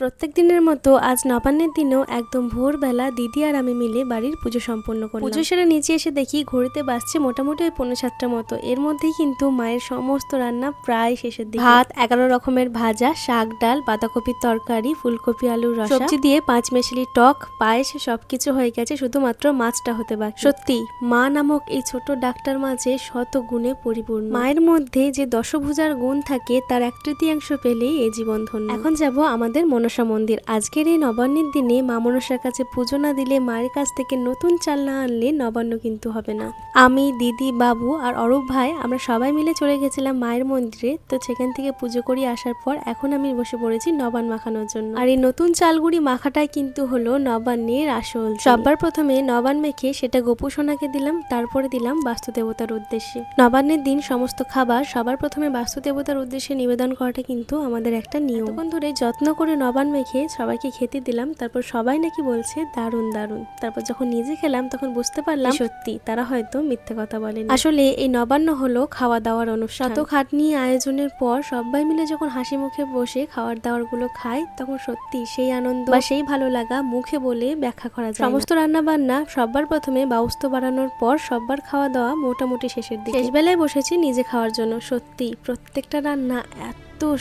প্রত্যেক দিনের মতো আজ নবান্নের দিনেও একদম ভোরবেলা দিদি আর আমি মিলে বাড়ির পুজো সম্পন্ন করলাম। পুজো সেরে নিচে এসে দেখি ঘড়িতে বাজছে মোটামুটি 6:45 মতো। এর মধ্যেই কিন্তু মায়ের সমস্ত রান্না প্রায় শেষের দিকে। ভাত, 11 রকমের ভাজা, শাক ডাল, বাঁধাকপির তরকারি, ফুলকপি আলুর রসা, সবজি দিয়ে 5 মেশালি টক, পায়েস সবকিছু হয়ে গেছে, শুধুমাত্র মাছটা হতে বাকি। সত্যি মা নামক এই ছোট ডাক্তার মাঝে শত গুণে পরিপূর্ণ। মায়ের মধ্যে যে দশভুজার গুণ থাকে তার 1/3 পেলেই এই জীবন ধন্য। এখন যাব আমাদের মনসা মন্দির। আজকের এই নবান্নের দিনে মা মনসার কাছে পুজো না দিলে, মায়ের কাছ থেকে নতুন চাল না আনলে নবান্ন কিন্তু হবে না। আমি, দিদি, বাবু আর অরূপ ভাই আমরা সবাই মিলে চলে গেছিলাম মায়ের মন্দিরে। তো সেখান থেকে পুজো করে আসার পর এখন আমি বসে পড়েছি নবান্ন মাখানোর জন্য। আর এই নতুন চালগুড়ি মাখাটাই কিন্তু হলো নবান্নের আসল। সবার প্রথমে নবান্ন মেখে সেটা গোপু সোনাকে দিলাম, তারপরে দিলাম বাস্তু দেবতার উদ্দেশ্যে। নবান্নের দিন সমস্ত খাবার সবার প্রথমে বাস্তু দেবতার উদ্দেশ্যে নিবেদন করাটা কিন্তু আমাদের একটা নিয়ম। তখন ধরে যত্ন করে নবান্ন মেখে সবাইকে খেতে দিলাম। তারপর সবাই নাকি বলছে দারুণ দারুণ। তারপর যখন নিজে খেলাম তখন বুঝতে পারলাম সত্যি তারা হয়তো মিথ্যে কথা বলেন। আসলে এই নবান্ন হলো খাওয়া দাওয়ার অনুষ্ঠান। শত খাটনি আয়োজনের পর সবাই মিলে যখন হাসি মুখে বসে খাওয়ার দাওয়ার গুলো খায়, তখন সত্যি সেই আনন্দ বা সেই ভালো লাগা মুখে বলে ব্যাখ্যা করা যায়। সমস্ত রান্না বান্না সবার প্রথমে বাউস্ত বাড়ানোর পর সবার খাওয়া দাওয়া মোটামুটি শেষের দিকে। শেষ বেলায় বসেছি নিজে খাওয়ার জন্য। সত্যি প্রত্যেকটা রান্না এত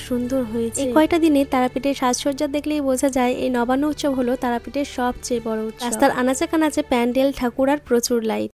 সুন্দর হয়েছে। এই কয়টা দিনে তারাপীঠের সাজসজ্জা দেখলেই বোঝা যায় এই নবান্ন উৎসব হলো তারাপীঠের সবচেয়ে বড় উৎসব। রাস্তার আনাচে কানাচে প্যান্ডেল, ঠাকুর আর প্রচুর লাইট।